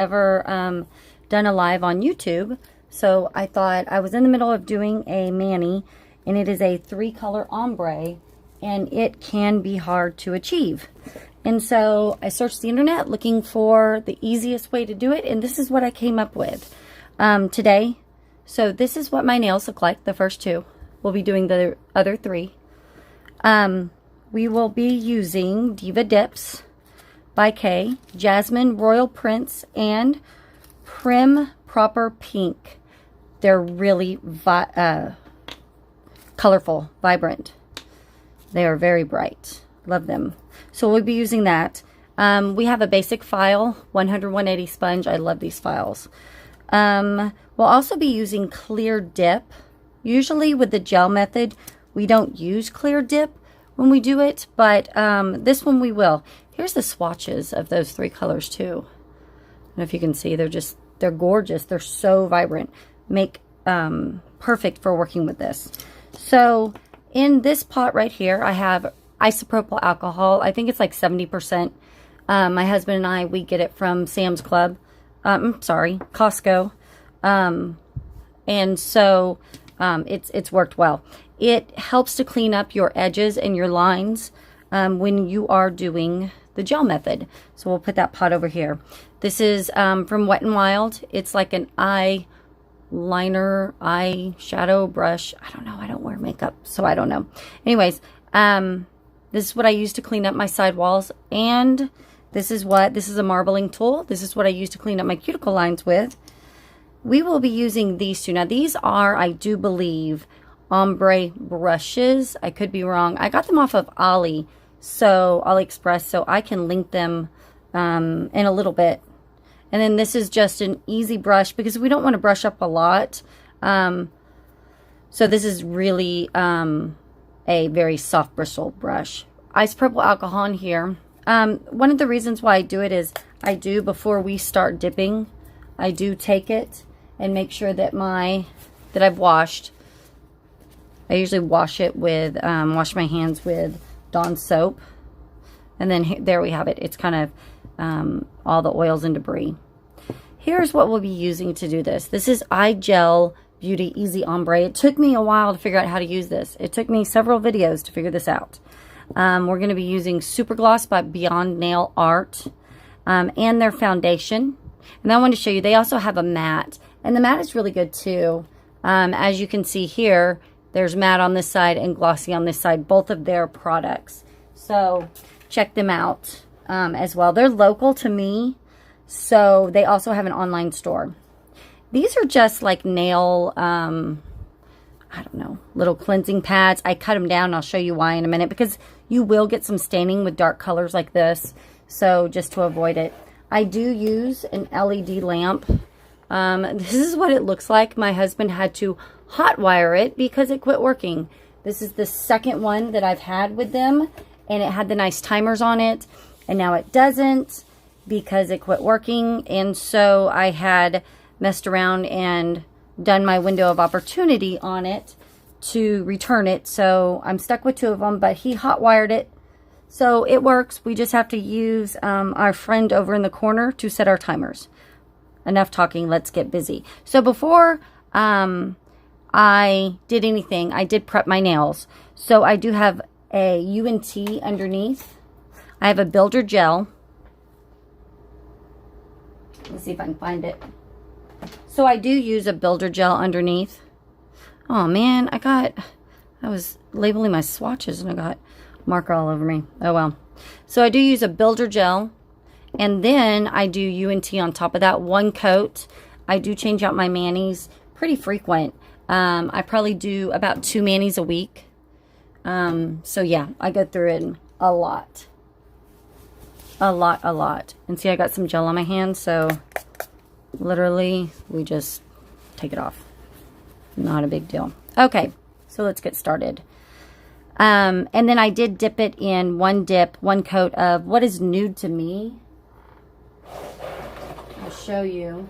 ever done a live on YouTube. So I thought, I was in the middle of doing a mani, and it is a 3-color ombre, and it can be hard to achieve. And so I searched the internet looking for the easiest way to do it, and this is what I came up with today. So this is what my nails look like, the first 2. We'll be doing the other 3. We will be using Diva Dips by Kay, Jasmine Royal Prince, and Prim.Proper.Pink. They're really colorful, vibrant. They are very bright. Love them. So we'll be using that. We have a basic file, 100-180 sponge. I love these files. We'll also be using clear dip. Usually with the gel method, we don't use clear dip when we do it, but this one we will. Here's the swatches of those 3 colors too. I don't know if you can see, they're gorgeous. They're so vibrant. Make perfect for working with this. So in this pot right here, I have isopropyl alcohol. I think it's like 70%. My husband and I, we get it from Sam's Club. Costco. And so it's worked well. It helps to clean up your edges and your lines when you are doing the gel method. So we'll put that pot over here. This is from Wet n Wild. It's like an eyeshadow brush. I don't know. I don't wear makeup, so I don't know. Anyways, this is what I use to clean up my side walls. And this is a marbling tool. This is what I use to clean up my cuticle lines with. We will be using these 2. Now, these are, I do believe, Ombre Brushes. I could be wrong. I got them off of AliExpress, so I can link them in a little bit. And then this is just an easy brush because we don't want to brush up a lot. So this is really a very soft bristle brush. Isopropyl alcohol in here. One of the reasons why I do it is before we start dipping, I do take it and make sure that I've washed. I usually wash it with, wash my hands with Dawn soap. And then there we have it. It's kind of all the oils and debris. Here's what we'll be using to do this. This is iGel Beauty Easy Ombre. It took me a while to figure out how to use this. It took me several videos to figure this out. We're going to be using Super Gloss by Beyond Nail Art and their foundation. And I wanted to show you, they also have a matte. And the matte is really good too. As you can see here, there's matte on this side and glossy on this side, both of their products. So check them out as well. They're local to me, so they also have an online store. These are just like nail, I don't know, little cleansing pads. I cut them down. I'll show you why in a minute, because you will get some staining with dark colors like this. So just to avoid it, I do use an LED lamp. This is what it looks like. My husband had to hot wire it because it quit working. This is the second one that I've had with them, and it had the nice timers on it, and now it doesn't because it quit working. And so I had messed around and done my window of opportunity on it to return it. So I'm stuck with 2 of them, but he hot wired it, so it works. We just have to use our friend over in the corner to set our timers. Enough talking, let's get busy. So before I did anything, I did prep my nails. So I do have a UNT underneath. I have a builder gel. Let's see if I can find it. So I do use a builder gel underneath. Oh man, I was labeling my swatches and I got marker all over me. Oh well. So I do use a builder gel, and then I do UNT on top of that, 1 coat. I do change out my manis pretty frequent. I probably do about 2 manis a week. So yeah, I go through it a lot. A lot. And see, I got some gel on my hands, so literally we just take it off. Not a big deal. Okay, so let's get started. And then I did dip it in 1 coat of what is nude to me. I'll show you.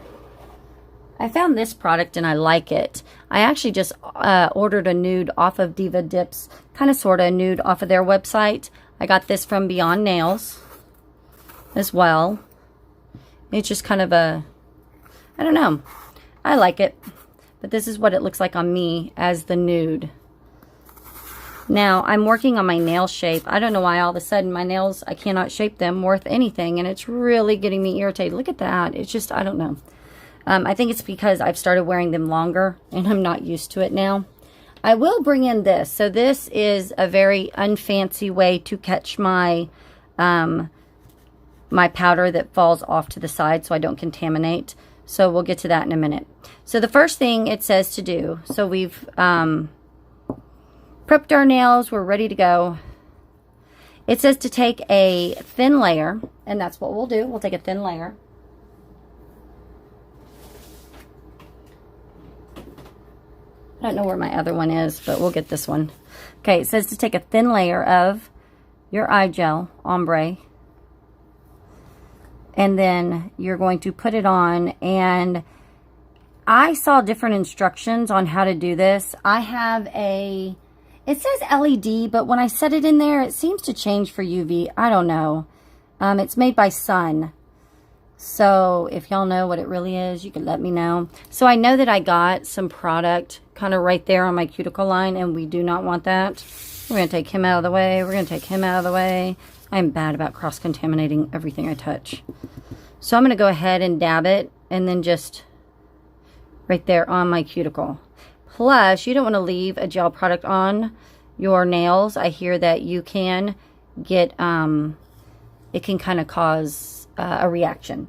I found this product and I like it. I actually just ordered a nude off of Diva Dips, kind of sort of nude off of their website. I got this from Beyond Nails as well. It's just kind of a, I don't know. I like it. But this is what it looks like on me as the nude. Now, I'm working on my nail shape. I don't know why all of a sudden my nails, I cannot shape them worth anything. And it's really getting me irritated. Look at that. It's just, I don't know. I think it's because I've started wearing them longer and I'm not used to it now. I will bring in this. So this is a very unfancy way to catch my my powder that falls off to the side so I don't contaminate. So we'll get to that in a minute. So the first thing it says to do, so we've prepped our nails, we're ready to go. It says to take a thin layer, and that's what we'll do. We'll take a thin layer. I don't know where my other one is, but we'll get this one. Okay, it says to take a thin layer of your iGel, Ombre. And then you're going to put it on. And I saw different instructions on how to do this. I have a, it says LED, but when I set it in there, it seems to change for UV. I don't know. It's made by Sun. So if y'all know what it really is, you can let me know. So I know that I got some product kind of right there on my cuticle line, and we do not want that. We're going to take him out of the way. We're going to take him out of the way. I'm bad about cross-contaminating everything I touch. So I'm going to go ahead and dab it, and then just right there on my cuticle. Plus, you don't want to leave a gel product on your nails. I hear that you can get, it can kind of cause a reaction.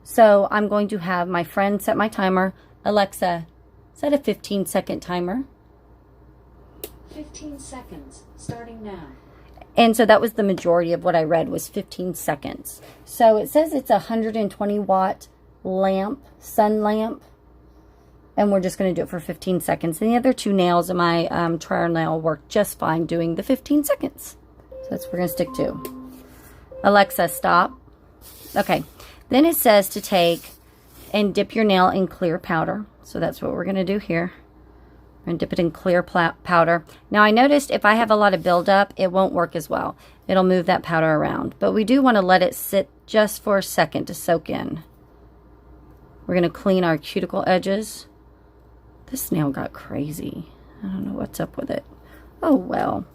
So I'm going to have my friend set my timer. Alexa, set a 15-second timer. 15 seconds, starting now. And so that was the majority of what I read was 15 seconds. So it says it's a 120 watt lamp, sun lamp. And we're just going to do it for 15 seconds. And the other two nails in my trial nail work just fine doing the 15 seconds. So that's what we're going to stick to. Alexa, stop. Okay. Then it says to take and dip your nail in clear powder. So that's what we're going to do here. We're going to dip it in clear powder. Now I noticed if I have a lot of buildup, it won't work as well. It'll move that powder around. But we do want to let it sit just for a second to soak in. We're going to clean our cuticle edges. This nail got crazy. I don't know what's up with it. Oh well.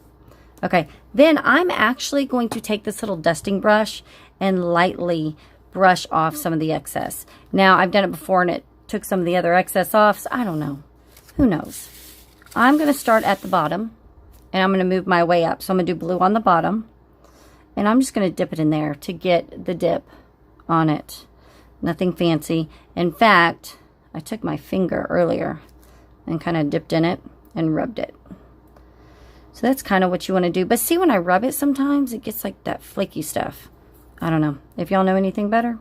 Okay, then I'm actually going to take this little dusting brush and lightly brush off some of the excess. Now I've done it before and it took some of the other excess off, so I don't know. Who knows? I'm going to start at the bottom, and I'm going to move my way up. So I'm going to do blue on the bottom, and I'm just going to dip it in there to get the dip on it. Nothing fancy. In fact, I took my finger earlier and kind of dipped in it and rubbed it. So that's kind of what you want to do. But see, when I rub it sometimes, it gets like that flaky stuff. I don't know. If y'all know anything better,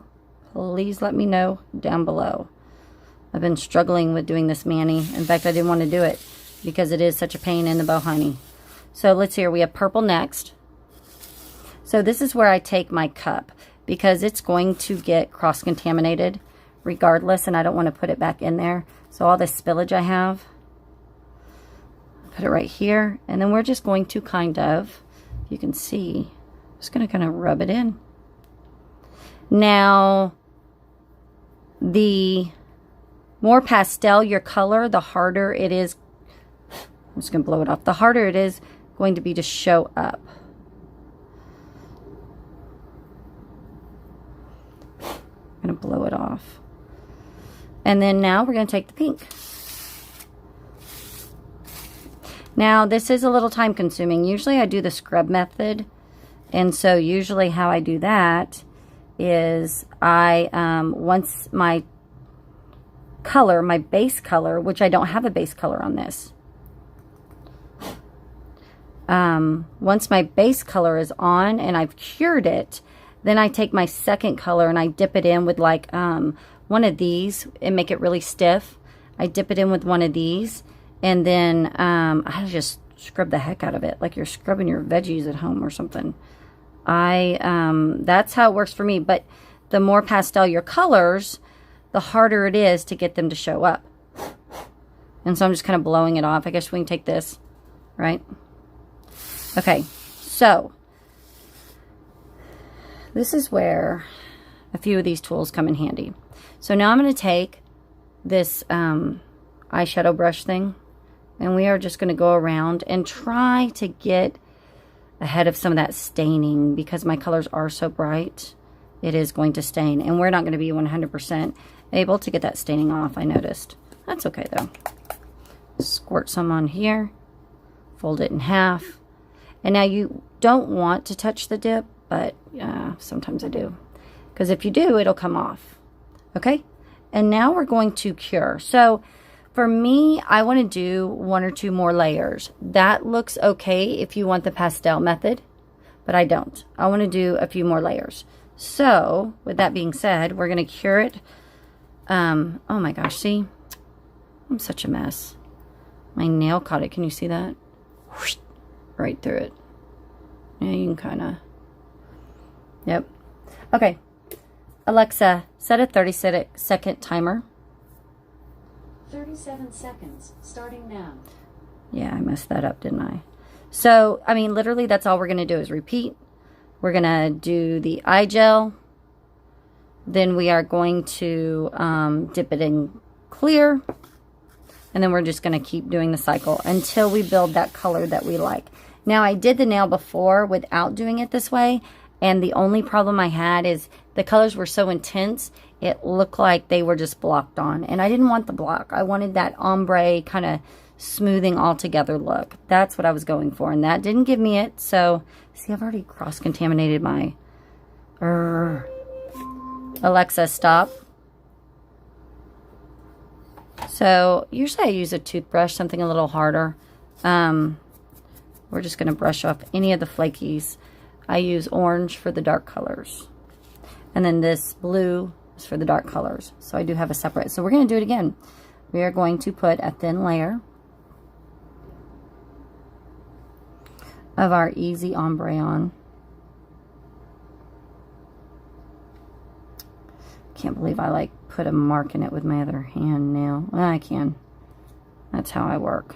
please let me know down below. I've been struggling with doing this mani. In fact, I didn't want to do it because it is such a pain in the bohiny. So let's see here. We have purple next. So this is where I take my cup because it's going to get cross-contaminated regardless, and I don't want to put it back in there. So all this spillage I have, put it right here, and then we're just going to kind of, you can see, just going to kind of rub it in. Now, the more pastel your color, the harder it is, I'm just going to blow it off, the harder it is going to be to show up. I'm going to blow it off. And then now we're going to take the pink. Now, this is a little time consuming. Usually I do the scrub method. And so usually how I do that is I, once my color, my base color, which I don't have a base color on this. Once my base color is on and I've cured it, then I take my second color and I dip it in with like one of these and make it really stiff. I dip it in with one of these. And then I just scrub the heck out of it, like you're scrubbing your veggies at home or something. That's how it works for me. But the more pastel your colors, the harder it is to get them to show up. And so I'm just kind of blowing it off. I guess we can take this, right? Okay, so this is where, a few of these tools come in handy. So now I'm going to take this eyeshadow brush thing, and we are just going to go around and try to get ahead of some of that staining, because my colors are so bright. It is going to stain, and we're not going to be 100% able to get that staining off, I noticed. That's okay though. Squirt some on here, fold it in half, and now you don't want to touch the dip, but sometimes I do, because if you do, it'll come off. Okay, and now we're going to cure. So for me, I want to do 1 or 2 more layers. That looks okay if you want the pastel method, but I don't. I want to do a few more layers. So with that being said, we're going to cure it. Oh my gosh, see? I'm such a mess. My nail caught it. Can you see that? Whoosh, right through it. Yeah, you can kind of. Yep. Okay. Alexa, set a 30-second timer. 37 seconds, starting now. Yeah, I messed that up, didn't I? So, I mean, literally, that's all we're going to do is repeat. We're going to do the iGel. Then we are going to dip it in clear. And then we're just going to keep doing the cycle until we build that color that we like. Now, I did the nail before without doing it this way. And the only problem I had is the colors were so intense, it looked like they were just blocked on. And I didn't want the block. I wanted that ombre kind of smoothing all together look. That's what I was going for. And that didn't give me it. So, see, I've already cross-contaminated my... Alexa, stop. So, usually I use a toothbrush, something a little harder. We're just going to brush off any of the flakies. I use orange for the dark colors. And then this blue is for the dark colors. So I do have a separate. So we're going to do it again. We are going to put a thin layer of our Easy Ombre on. Can't believe I like put a mark in it with my other hand nail. Well, I can. That's how I work.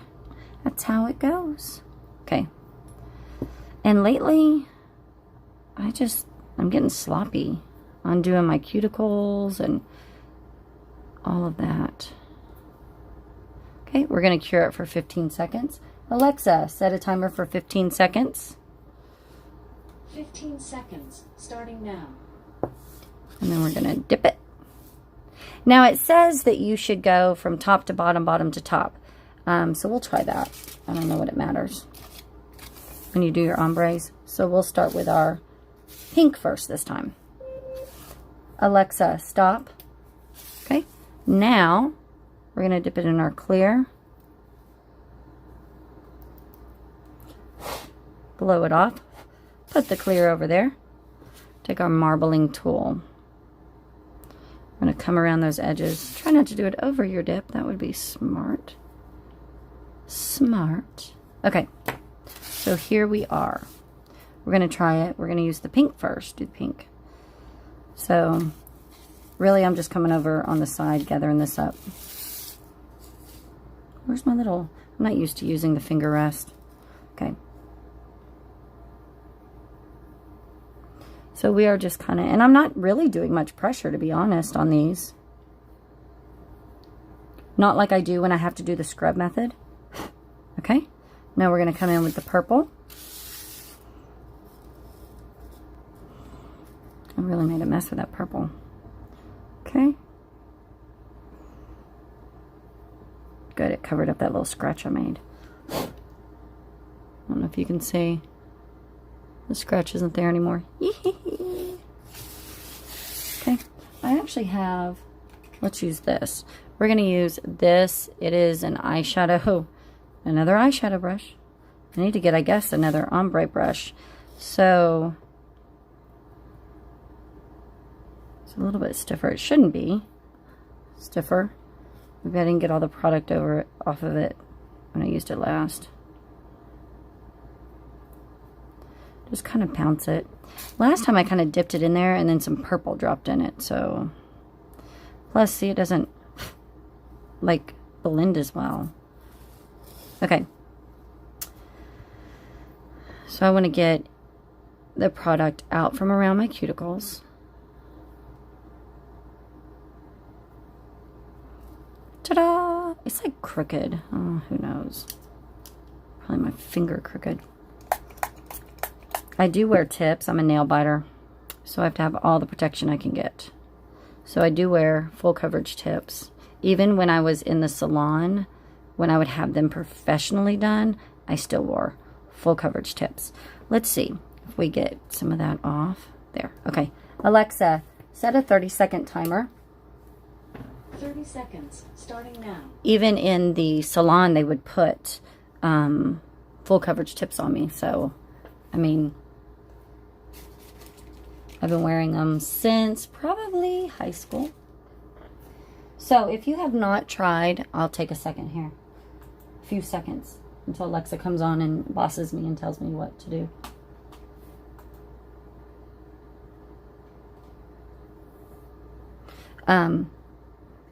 That's how it goes. Okay. And lately, I'm getting sloppy on doing my cuticles and all of that. Okay, we're going to cure it for 15 seconds. Alexa, set a timer for 15 seconds. 15 seconds, starting now. And then we're going to dip it. Now it says that you should go from top to bottom, bottom to top. So we'll try that. I don't know what it matters when you do your ombres. So we'll start with our pink first this time. Alexa, stop. Okay. Now we're going to dip it in our clear. Blow it off. Put the clear over there. Take our marbling tool. I'm going to come around those edges. Try not to do it over your dip. That would be smart. Smart. Okay. So here we are. We're going to try it. We're going to use the pink first. Do the pink. So really I'm just coming over on the side, gathering this up. Where's my little... I'm not used to using the finger rest. Okay. So we are just kind of... And I'm not really doing much pressure, to be honest, on these. Not like I do when I have to do the scrub method. Okay. Now we're going to come in with the purple. I really made a mess with that purple. Okay. Good, it covered up that little scratch I made. I don't know if you can see. The scratch isn't there anymore. Okay. I actually have, let's use this. We're going to use this. It is an eyeshadow, another eyeshadow brush. I need to get, I guess, another ombre brush. So it's a little bit stiffer. It shouldn't be stiffer. Maybe I didn't get all the product off of it when I used it last. Just kind of pounce it. Last time I kind of dipped it in there and then some purple dropped in it. So, plus, see, it doesn't like blend as well. Okay. So I want to get the product out from around my cuticles. Ta-da! It's like crooked. Oh, who knows? Probably my finger crooked. I do wear tips. I'm a nail biter, so I have to have all the protection I can get. So I do wear full coverage tips. Even when I was in the salon, when I would have them professionally done, I still wore full coverage tips. Let's see if we get some of that off. There. Okay. Alexa, set a 30-second timer. 30 seconds, starting now. Even in the salon, they would put full coverage tips on me. So, I mean, I've been wearing them since probably high school. So, if you have not tried, I'll take a second here. A few seconds until Alexa comes on and bosses me and tells me what to do.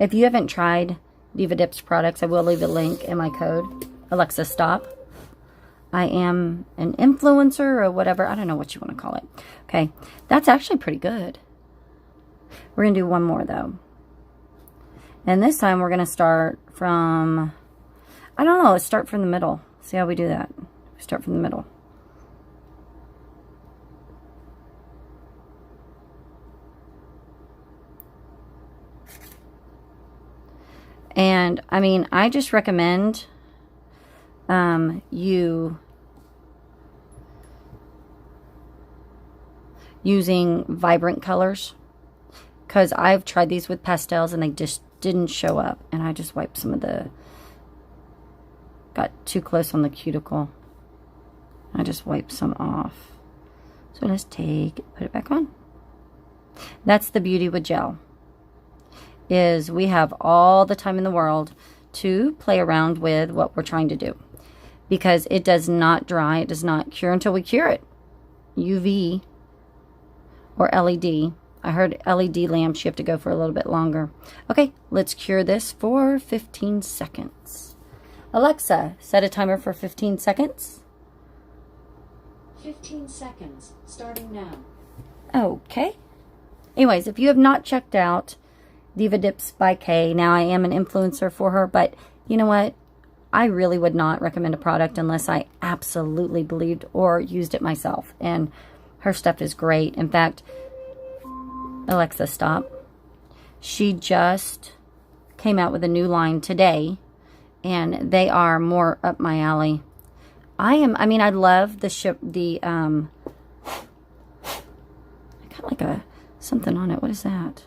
If you haven't tried Diva Dips products, I will leave a link in my code. Alexa, stop. I am an influencer or whatever. I don't know what you want to call it. Okay, that's actually pretty good. We're going to do one more, though. And this time we're going to start from, I don't know, let's start from the middle. See how we do that. We start from the middle. And, I mean, I just recommend you using vibrant colors. Because I've tried these with pastels and they just didn't show up. And I just wiped some of the, got too close on the cuticle. I just wiped some off. So let's put it back on. That's the beauty with gel. Is we have all the time in the world to play around with what we're trying to do. Because it does not dry, it does not cure until we cure it. UV or LED. I heard LED lamps, you have to go for a little bit longer. Okay, let's cure this for 15 seconds. Alexa, set a timer for 15 seconds. 15 seconds, starting now. Okay. Anyways, if you have not checked out Diva Dips by Kay. Now, I am an influencer for her, but you know what? I really would not recommend a product unless I absolutely believed or used it myself. And her stuff is great. In fact, Alexa, stop. She just came out with a new line today, and they are more up my alley. I love the I got like something on it. What is that?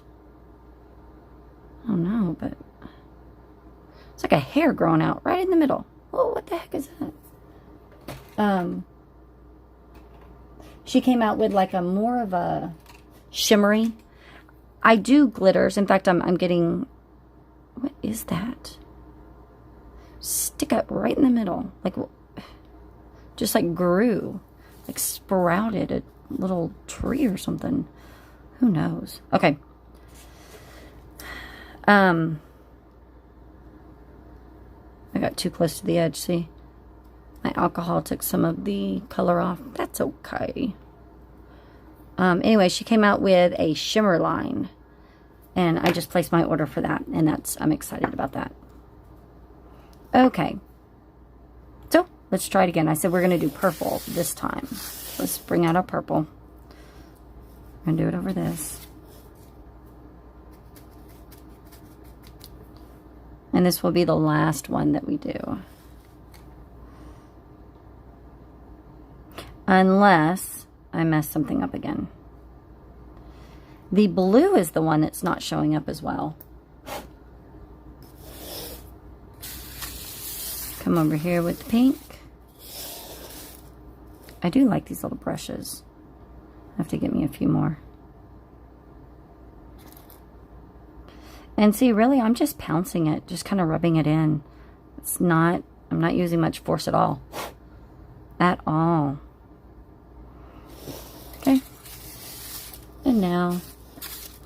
I don't know, but it's like a hair growing out right in the middle. Oh, what the heck is that? She came out with like a more of a shimmery. I do glitters. In fact, I'm getting, what is that? Stick up right in the middle. Like, just like grew. Like sprouted a little tree or something. Who knows? Okay. I got too close to the edge, see? My alcohol took some of the color off. That's okay. Anyway, she came out with a shimmer line. And I just placed my order for that. And I'm excited about that. Okay. So, let's try it again. I said we're going to do purple this time. Let's bring out our purple. We're going to do it over this. And this will be the last one that we do. Unless I mess something up again. The blue is the one that's not showing up as well. Come over here with the pink. I do like these little brushes. I have to get me a few more. And see, really, I'm just pouncing it, just kind of rubbing it in. I'm not using much force at all. At all. Okay. And now,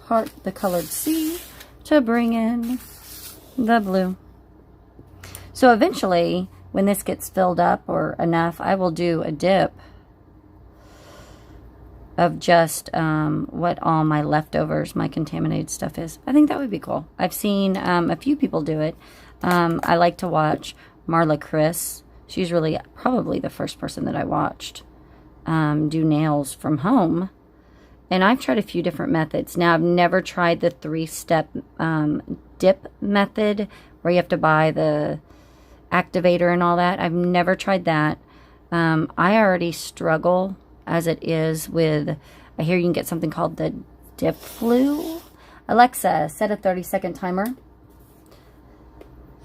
heart the colored C to bring in the blue. So eventually, when this gets filled up or enough, I will do a dip of just what all my leftovers, my contaminated stuff is. I think that would be cool. I've seen a few people do it. I like to watch Marla Chris. She's really probably the first person that I watched do nails from home. And I've tried a few different methods. Now, I've never tried the 3-step dip method where you have to buy the activator and all that. I've never tried that. I already struggle as it is with, I hear you can get something called the dip flu. Alexa, set a 30-second timer.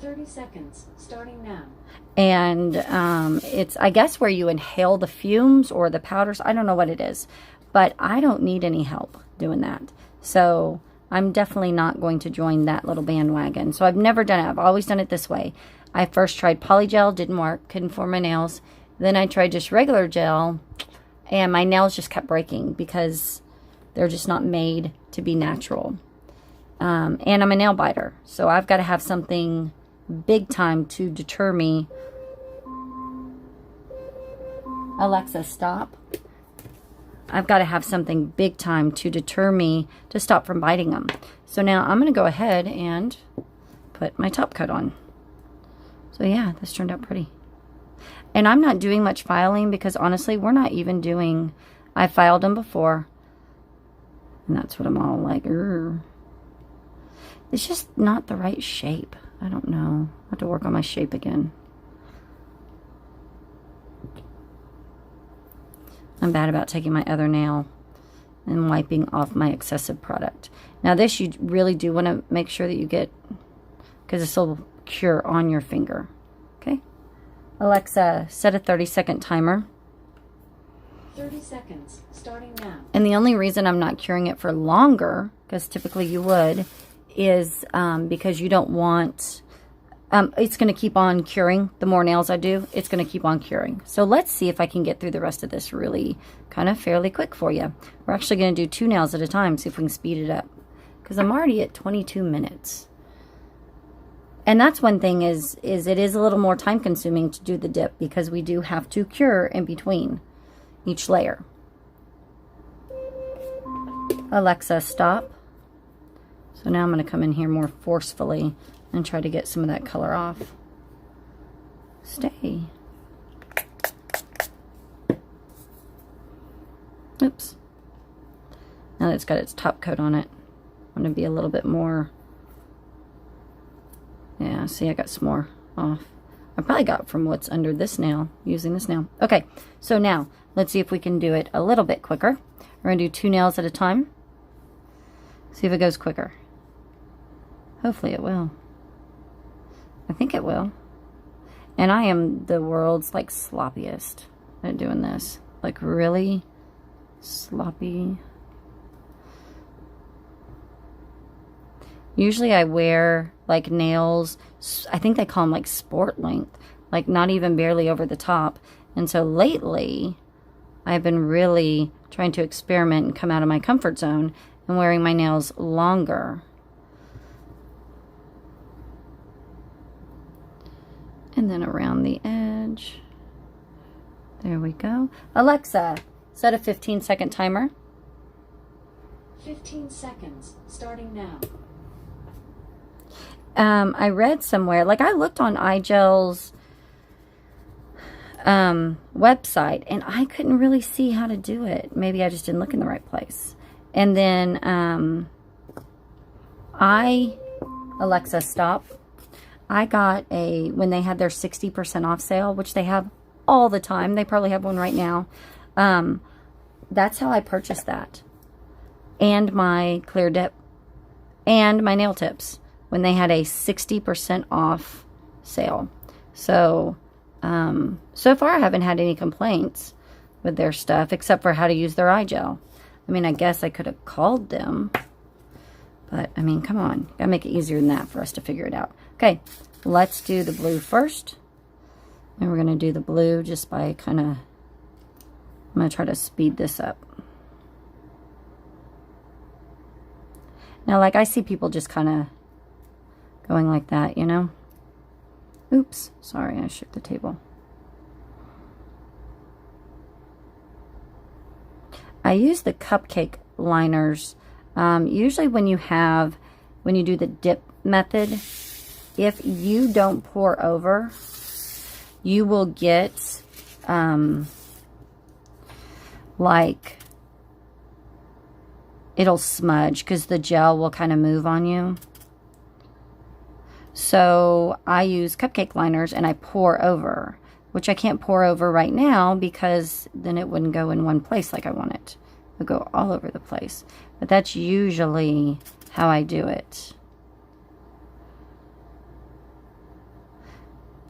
30 seconds, starting now. And it's, I guess, where you inhale the fumes or the powders. I don't know what it is. But I don't need any help doing that. So I'm definitely not going to join that little bandwagon. So I've never done it. I've always done it this way. I first tried polygel, didn't work, couldn't form my nails. Then I tried just regular gel, and my nails just kept breaking because they're just not made to be natural. And I'm a nail biter, so I've got to have something big time to deter me. Alexa, stop. I've got to have something big time to deter me to stop from biting them. So now I'm going to go ahead and put my top coat on. So yeah, this turned out pretty. And I'm not doing much filing because honestly, we're not even doing, I filed them before. And that's what I'm all like, Urgh. It's just not the right shape. I don't know. I have to work on my shape again. I'm bad about taking my other nail and wiping off my excessive product. Now this you really do want to make sure that you get, because this will cure on your finger. Okay? Alexa, set a 30-second timer. 30 seconds, starting now. And the only reason I'm not curing it for longer, because typically you would, is because you don't want... it's going to keep on curing. The more nails I do, it's going to keep on curing. So let's see if I can get through the rest of this really kind of fairly quick for you. We're actually going to do 2 nails at a time, see if we can speed it up. Because I'm already at 22 minutes. And that's one thing is it is a little more time consuming to do the dip because we do have to cure in between each layer. Alexa, stop. So now I'm going to come in here more forcefully and try to get some of that color off. Stay. Oops. Now that it's got its top coat on it, I'm going to be a little bit more... Yeah, see, I got some more off. I probably got from what's under this nail, using this nail. Okay, so now, let's see if we can do it a little bit quicker. We're going to do 2 nails at a time. See if it goes quicker. Hopefully it will. I think it will. And I am the world's, like, sloppiest at doing this. Like, really sloppy. Usually I wear, like, nails, I think they call them, like, sport length. Like, not even barely over the top. And so lately, I've been really trying to experiment and come out of my comfort zone and wearing my nails longer. And then around the edge. There we go. Alexa, set a 15-second timer. 15 seconds, starting now. I read somewhere, like I looked on iGel's website, and I couldn't really see how to do it. Maybe I just didn't look in the right place. And then Alexa, stop. I got when they had their 60% off sale, which they have all the time. They probably have one right now. That's how I purchased that. And my clear dip. And my nail tips. When they had a 60% off sale. So, so far I haven't had any complaints with their stuff, except for how to use their iGel. I mean, I guess I could have called them. But, I mean, come on. Gotta make it easier than that for us to figure it out. Okay, let's do the blue first. And we're going to do the blue just by kind of... I'm going to try to speed this up. Now, like, I see people just kind of going like that, you know? Oops, sorry, I shook the table. I use the cupcake liners. Usually when you do the dip method, if you don't pour over, you will get like it'll smudge because the gel will kind of move on you. So I use cupcake liners and I pour over, which I can't pour over right now because then it wouldn't go in one place like I want it. It'll go all over the place. But that's usually how I do it.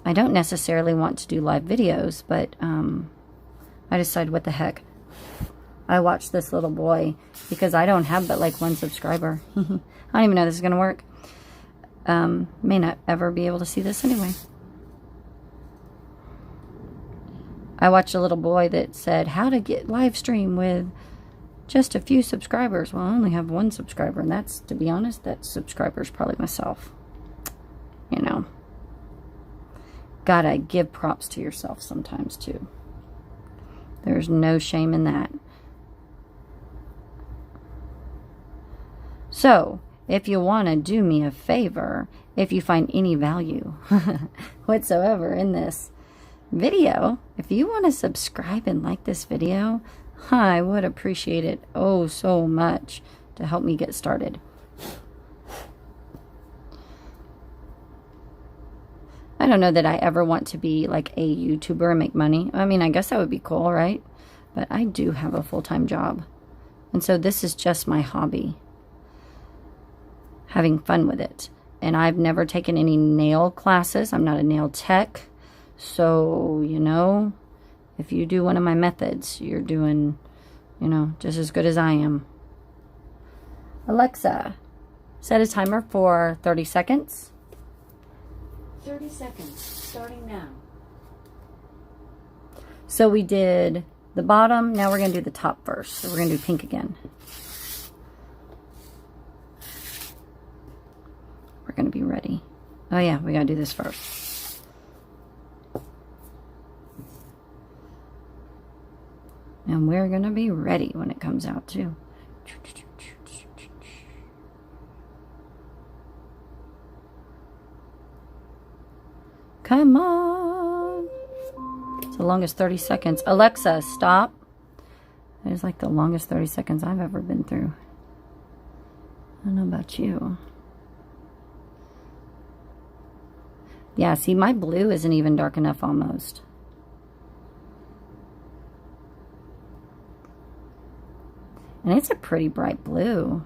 I don't necessarily want to do live videos, but I decided, what the heck. I watched this little boy because I don't have but like 1 subscriber. I don't even know this is going to work. May not ever be able to see this anyway. I watched a little boy that said how to get live stream with just a few subscribers. Well, I only have 1 subscriber, and that's, to be honest, that subscriber's probably myself. You know. Gotta give props to yourself sometimes too. There's no shame in that. So, if you want to do me a favor, if you find any value whatsoever in this video, if you want to subscribe and like this video, I would appreciate it oh so much to help me get started. I don't know that I ever want to be like a YouTuber and make money. I mean, I guess that would be cool, right? But I do have a full-time job. And so this is just my hobby. Having fun with it. And I've never taken any nail classes. I'm not a nail tech. So, you know, if you do one of my methods, you're doing, you know, just as good as I am. Alexa, set a timer for 30 seconds. 30 seconds, starting now. So we did the bottom. Now we're going to do the top first. So we're going to do pink again. We're going to be ready. Oh yeah, we got to do this first. And we're going to be ready when it comes out too. Come on. It's the longest 30 seconds. Alexa, stop. It is like the longest 30 seconds I've ever been through. I don't know about you. Yeah, see, my blue isn't even dark enough almost. And it's a pretty bright blue.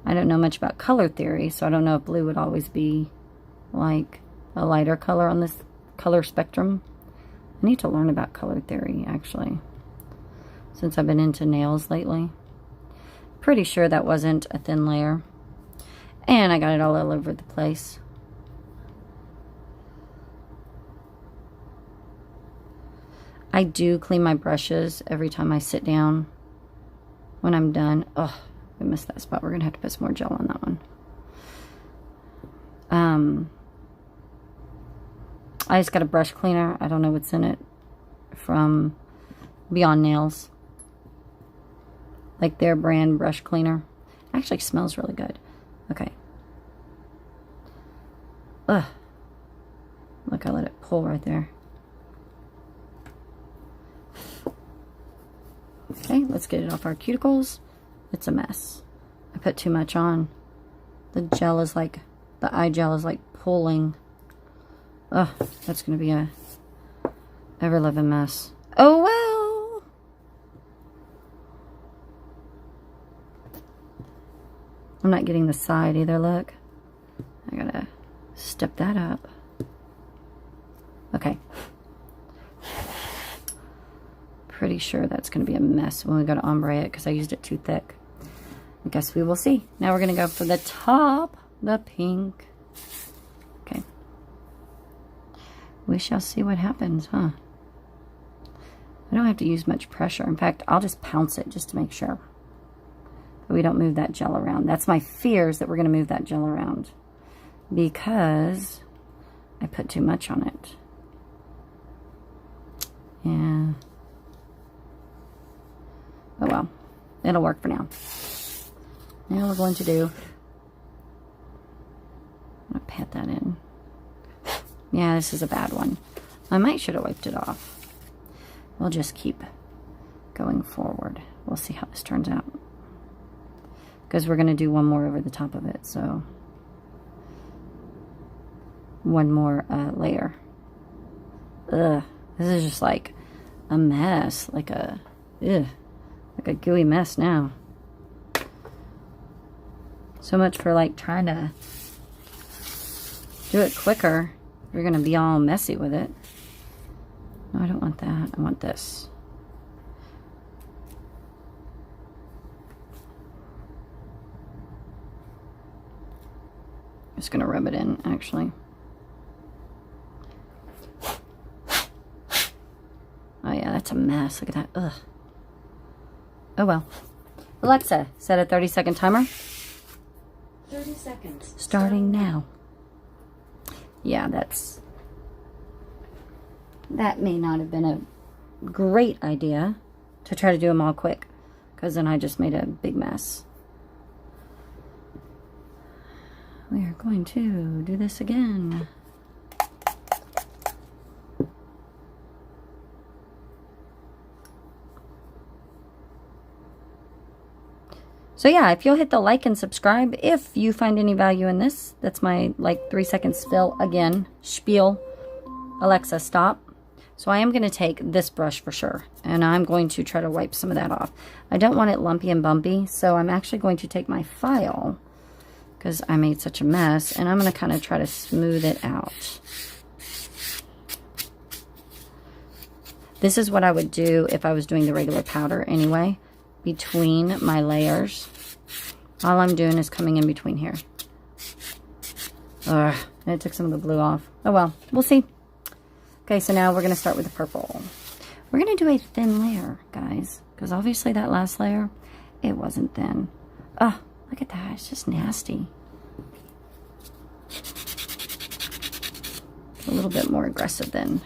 I don't know much about color theory, so I don't know if blue would always be like a lighter color on this color spectrum. I need to learn about color theory, actually, since I've been into nails lately. Pretty sure that wasn't a thin layer. And I got it all over the place. I do clean my brushes every time I sit down. When I'm done. Oh, I missed that spot. We're going to have to put some more gel on that one. I just got a brush cleaner. I don't know what's in it. From Beyond Nails. Like their brand brush cleaner. Actually smells really good. Okay. Ugh. Look, I let it pull right there. Okay, let's get it off our cuticles. It's a mess. I put too much on. The gel is like, the iGel is like pulling. Ugh, that's going to be a ever-living mess. Oh well. I'm not getting the side either, look. I gotta step that up. Okay. Pretty sure that's going to be a mess when we go to ombre it because I used it too thick. I guess we will see. Now we're going to go for the top, the pink. Okay. We shall see what happens, huh? I don't have to use much pressure. In fact, I'll just pounce it just to make sure that we don't move that gel around. That's my fear, is that we're going to move that gel around because I put too much on it. Yeah. Oh well. It'll work for now. Now we're going to do... I'm going to pat that in. Yeah, this is a bad one. I might should have wiped it off. We'll just keep going forward. We'll see how this turns out. Because we're going to do one more over the top of it, so... One more layer. Ugh. This is just like a mess. Like a gooey mess now. So much for like trying to do it quicker. You're going to be all messy with it. No, I don't want that. I want this. Just going to rub it in, actually. Oh yeah, that's a mess. Look at that. Ugh. Oh well. Alexa, set a 30-second timer. 30 seconds. Starting now. Yeah, that may not have been a great idea to try to do them all quick, because then I just made a big mess. We are going to do this again. So yeah, if you'll hit the like and subscribe, if you find any value in this, that's my like 3-second spill again, spiel. Alexa, stop. So I am going to take this brush for sure, and I'm going to try to wipe some of that off. I don't want it lumpy and bumpy, so I'm actually going to take my file, because I made such a mess, and I'm going to kind of try to smooth it out. This is what I would do if I was doing the regular powder anyway, between my layers. All I'm doing is coming in between here. Ugh, and it took some of the blue off. Oh well, we'll see. Okay, so now we're going to start with the purple. We're going to do a thin layer, guys, because obviously that last layer, it wasn't thin. Oh, look at that. It's just nasty. A little bit more aggressive then.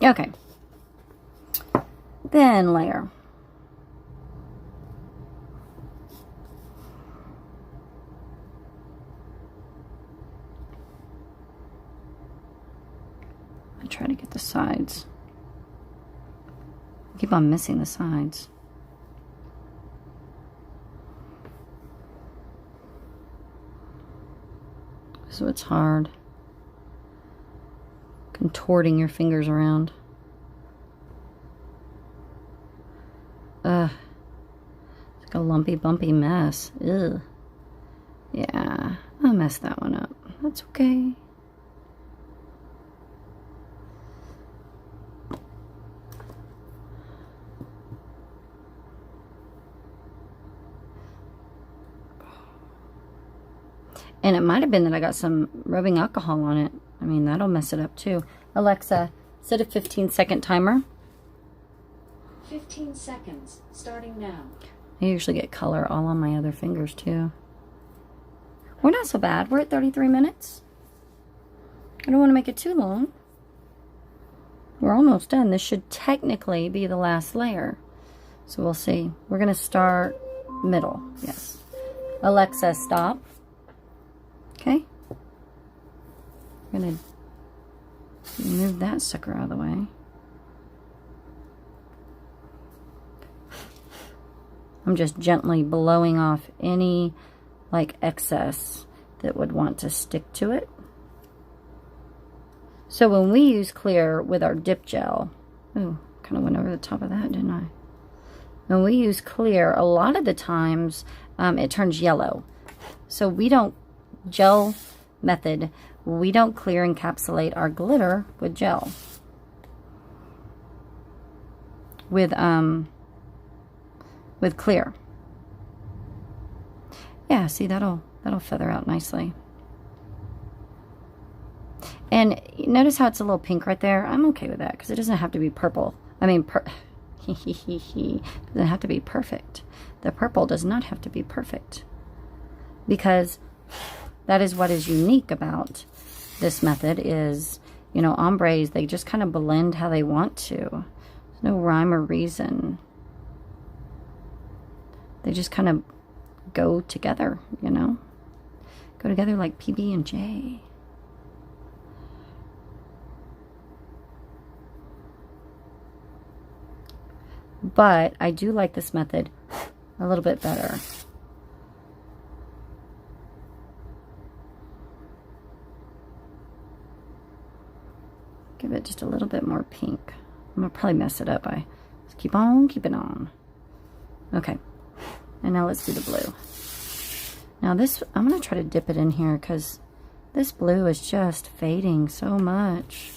Okay, then layer. I try to get the sides. I keep on missing the sides. So it's hard. Contorting your fingers around. Ugh. It's like a lumpy, bumpy mess. Ugh. Yeah, I messed that one up. That's okay. And it might have been that I got some rubbing alcohol on it. I mean, that'll mess it up too. Alexa, set a 15-second timer. 15 seconds, starting now. I usually get color all on my other fingers too. We're not so bad. We're at 33 minutes. I don't want to make it too long. We're almost done. This should technically be the last layer. So we'll see. We're going to start middle. Yes. Alexa, stop. Okay. I'm going to move that sucker out of the way. I'm just gently blowing off any like excess that would want to stick to it. So when we use clear with our dip gel, ooh, kind of went over the top of that, didn't I? When we use clear, a lot of the times it turns yellow. So we don't, gel method, we don't clear encapsulate our glitter with gel. With clear. Yeah, see, that'll feather out nicely. And notice how it's a little pink right there? I'm okay with that because it doesn't have to be purple. I mean, Doesn't have to be perfect. The purple does not have to be perfect, because that is what is unique about this method is, you know, ombres, they just kind of blend how they want to. There's no rhyme or reason. They just kind of go together, you know? Go together like PB and J. But I do like this method a little bit better. Give it just a little bit more pink. I'm gonna probably mess it up. I just keep on keeping on. Okay, and now let's do the blue. Now this, I'm gonna try to dip it in here because this blue is just fading so much.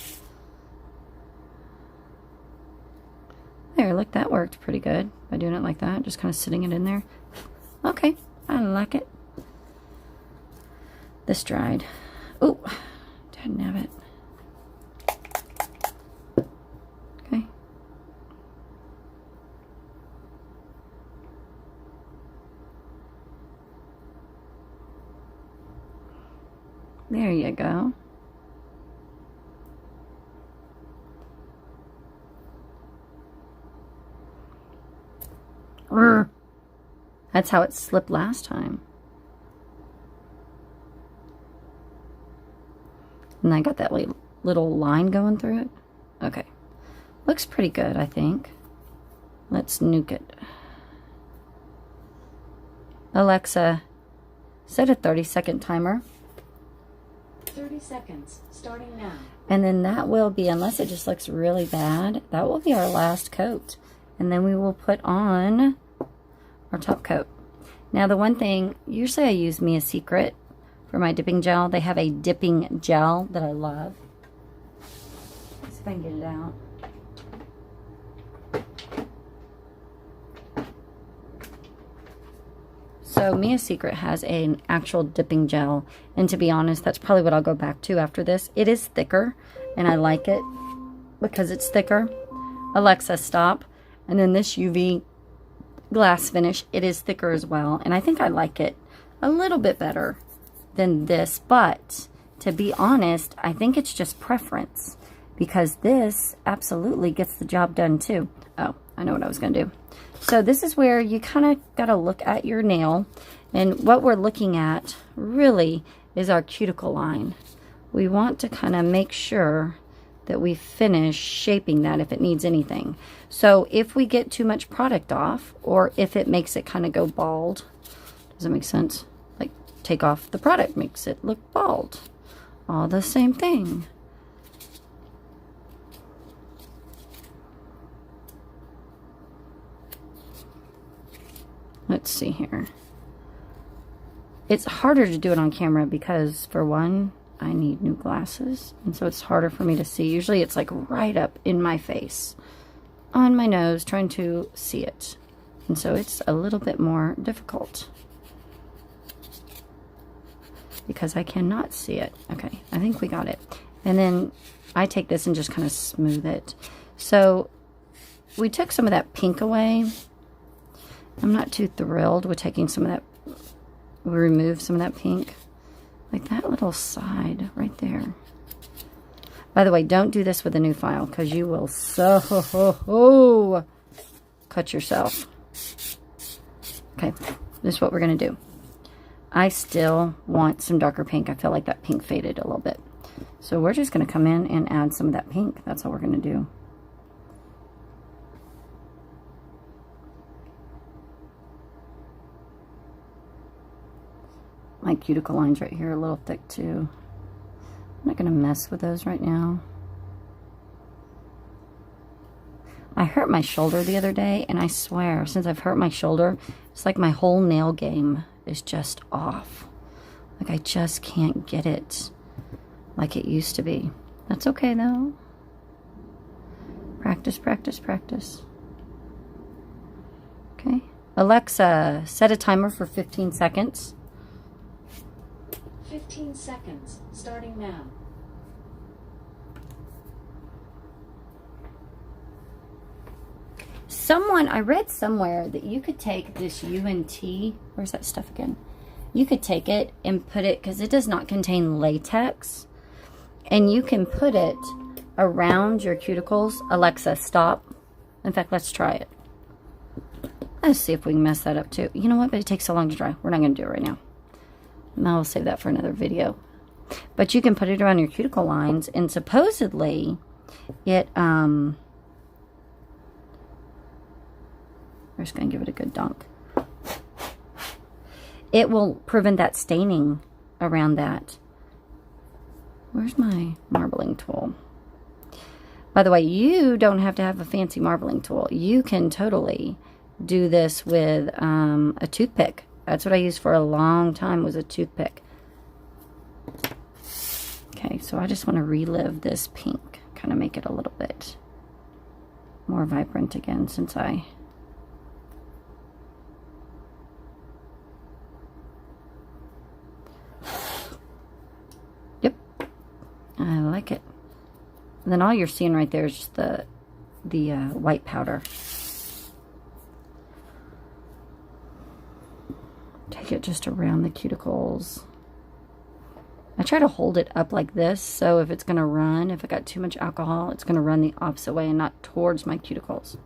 There, look, that worked pretty good by doing it like that, just kind of sitting it in there. Okay, I like it. This dried. Oh, dadnabbit. Okay. There you go. That's how it slipped last time. And I got that little line going through it. Okay. Looks pretty good, I think. Let's nuke it. Alexa, set a 30-second timer. 30 seconds, starting now. And then that will be, unless it just looks really bad, that will be our last coat. And then we will put on our top coat. Now the one thing, usually I use Mia Secret for my dipping gel. They have a dipping gel that I love. Let's see if I can get it out. So Mia Secret has an actual dipping gel, and to be honest, that's probably what I'll go back to after this. It is thicker, and I like it because it's thicker. Alexa, stop. And then this UV glass finish, it is thicker as well, and I think I like it a little bit better than this, but to be honest, I think it's just preference, because this absolutely gets the job done too. Oh, I know what I was going to do. So this is where you kind of got to look at your nail, and what we're looking at really is our cuticle line. We want to kind of make sure that we finish shaping that if it needs anything. So if we get too much product off, or if it makes it kind of go bald, does that make sense? Like take off the product makes it look bald. All the same thing. Let's see here. It's harder to do it on camera because, for one, I need new glasses, and so it's harder for me to see. Usually it's like right up in my face, on my nose, trying to see it. And so it's a little bit more difficult because I cannot see it. Okay, I think we got it. And then I take this and just kind of smooth it. So we took some of that pink away. I'm not too thrilled with taking some of that. We removed some of that pink. Like that little side right there. By the way, don't do this with a new file because you will so cut yourself. Okay, this is what we're going to do. I still want some darker pink. I feel like that pink faded a little bit. So we're just going to come in and add some of that pink. That's all we're going to do. My cuticle lines right here are a little thick too. I'm not going to mess with those right now. I hurt my shoulder the other day, and I swear, since I've hurt my shoulder, it's like my whole nail game is just off. Like I just can't get it like it used to be. That's okay though. Practice, practice, practice. Okay. Alexa, set a timer for 15 seconds. 15 seconds, starting now. I read somewhere that you could take this UNT, where's that stuff again? You could take it and put it, because it does not contain latex, and you can put it around your cuticles. Alexa, stop. In fact, let's try it. Let's see if we can mess that up too. You know what? But it takes so long to dry. We're not going to do it right now. I'll save that for another video. But you can put it around your cuticle lines, and supposedly it, we're just going to give it a good dunk. It will prevent that staining around that. Where's my marbling tool? By the way, you don't have to have a fancy marbling tool. You can totally do this with a toothpick. That's what I used for a long time, was a toothpick. Okay, so I just want to relive this pink. Kind of make it a little bit more vibrant again, since I... Yep, I like it. And then all you're seeing right there is just the white powder. Take it just around the cuticles. I try to hold it up like this, so if it's going to run, if I got too much alcohol, it's going to run the opposite way and not towards my cuticles.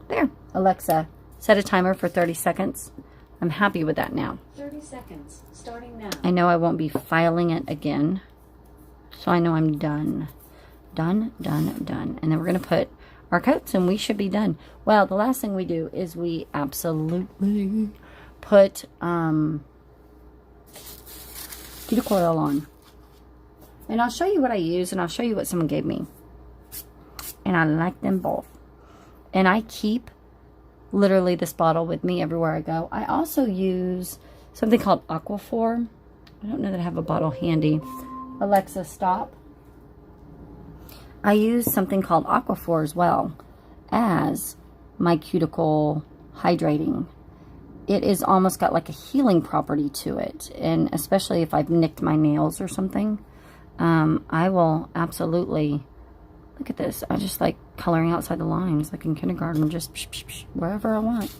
There. Alexa, set a timer for 30 seconds. I'm happy with that now. 30 seconds, starting now. I know I won't be filing it again, so I know I'm done. Done, done, done. And then we're going to put our coats and we should be done. Well, the last thing we do is we absolutely put cuticle oil on. And I'll show you what I use, and I'll show you what someone gave me. And I like them both. And I keep literally this bottle with me everywhere I go. I also use something called Aquaphor. I don't know that I have a bottle handy. Alexa, stop. I use something called Aquaphor as well as my cuticle hydrating. It is almost got like a healing property to it. And especially if I've nicked my nails or something, I will absolutely, look at this. I just like coloring outside the lines like in kindergarten, just wherever I want.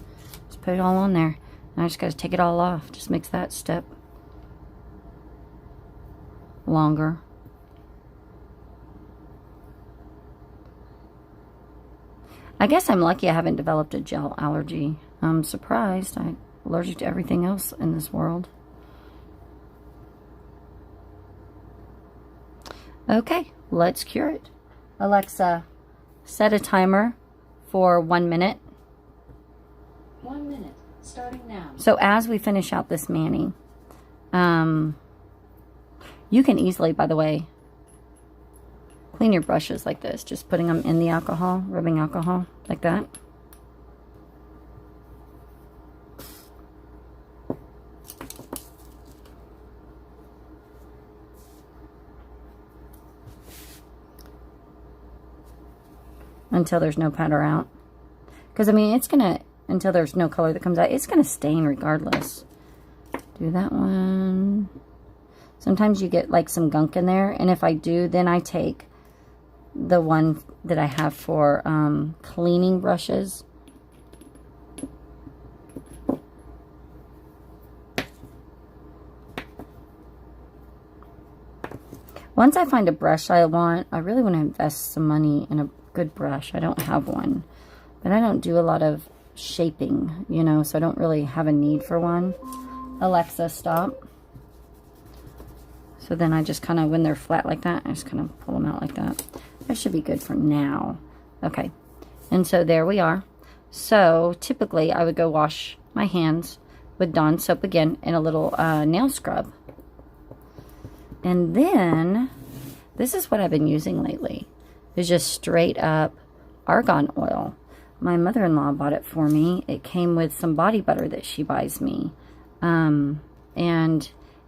Just put it all on there. And I just got to take it all off. Just makes that step longer. I guess I'm lucky I haven't developed a gel allergy. I'm surprised. I'm allergic to everything else in this world. Okay, let's cure it. Alexa, set a timer for 1 minute. 1 minute, starting now. So as we finish out this mani, you can easily, by the way, clean your brushes like this, just putting them in the alcohol, rubbing alcohol like that. Until there's no powder out. Because, I mean, it's going to, until there's no color that comes out, it's going to stain regardless. Do that one. Sometimes you get like some gunk in there, and if I do, then I take the one that I have for cleaning brushes. Once I find a brush I really want to invest some money in a good brush. I don't have one, but I don't do a lot of shaping, you know, so I don't really have a need for one. Alexa, stop. So then I just kind of, when they're flat like that, I just kind of pull them out like that. That should be good for now. Okay. And so there we are. So typically I would go wash my hands with Dawn soap again and a little nail scrub. And then, this is what I've been using lately. It's just straight up argan oil. My mother-in-law bought it for me. It came with some body butter that she buys me. And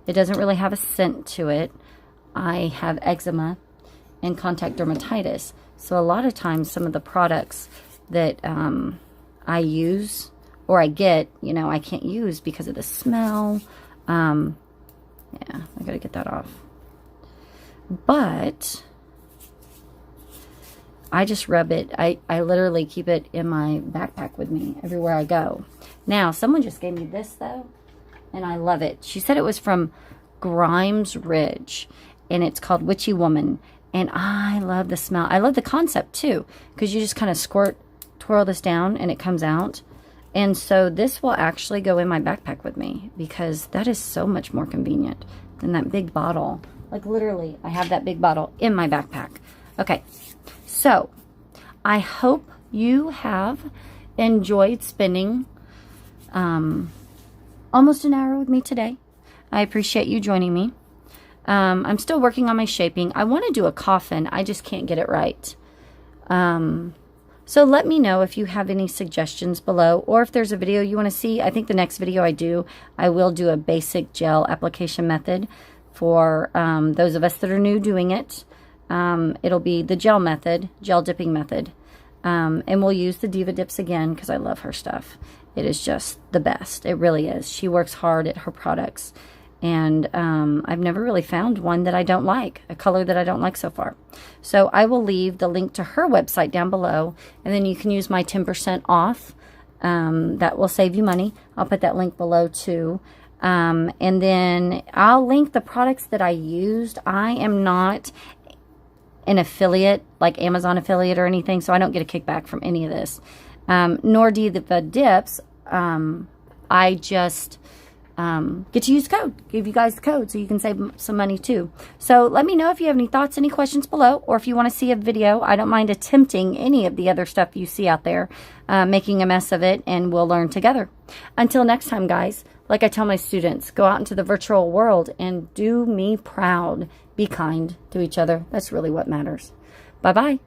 it doesn't really have a scent to it. I have eczema and contact dermatitis. So a lot of times some of the products that I use or I get, you know, I can't use because of the smell. Yeah, I gotta get that off. But I just rub it. I literally keep it in my backpack with me everywhere I go. Now, someone just gave me this, though, and I love it. She said it was from Grimes Ridge, and it's called Witchy Woman. And I love the smell. I love the concept, too, because you just kind of twirl this down, and it comes out. And so this will actually go in my backpack with me, because that is so much more convenient than that big bottle. Like, literally, I have that big bottle in my backpack. Okay, so I hope you have enjoyed spending almost an hour with me today. I appreciate you joining me. I'm still working on my shaping. I want to do a coffin. I just can't get it right. So let me know if you have any suggestions below, or if there's a video you want to see. I think the next video I will do a basic gel application method for those of us that are new doing it. It'll be the gel method, gel dipping method. And we'll use the Diva dips again because I love her stuff. It is just the best. It really is. She works hard at her products. And I've never really found one that I don't like, a color that I don't like so far. So I will leave the link to her website down below, and then you can use my 10% off. That will save you money. I'll put that link below too. And then I'll link the products that I used. I am not an affiliate, like Amazon affiliate or anything, so I don't get a kickback from any of this. Nor do the dips. I just get to use the code, give you guys the code so you can save some money too. So let me know if you have any thoughts, any questions below, or if you want to see a video. I don't mind attempting any of the other stuff you see out there, making a mess of it, and we'll learn together. Until next time, guys, like I tell my students, go out into the virtual world and do me proud. Be kind to each other. That's really what matters. Bye-bye.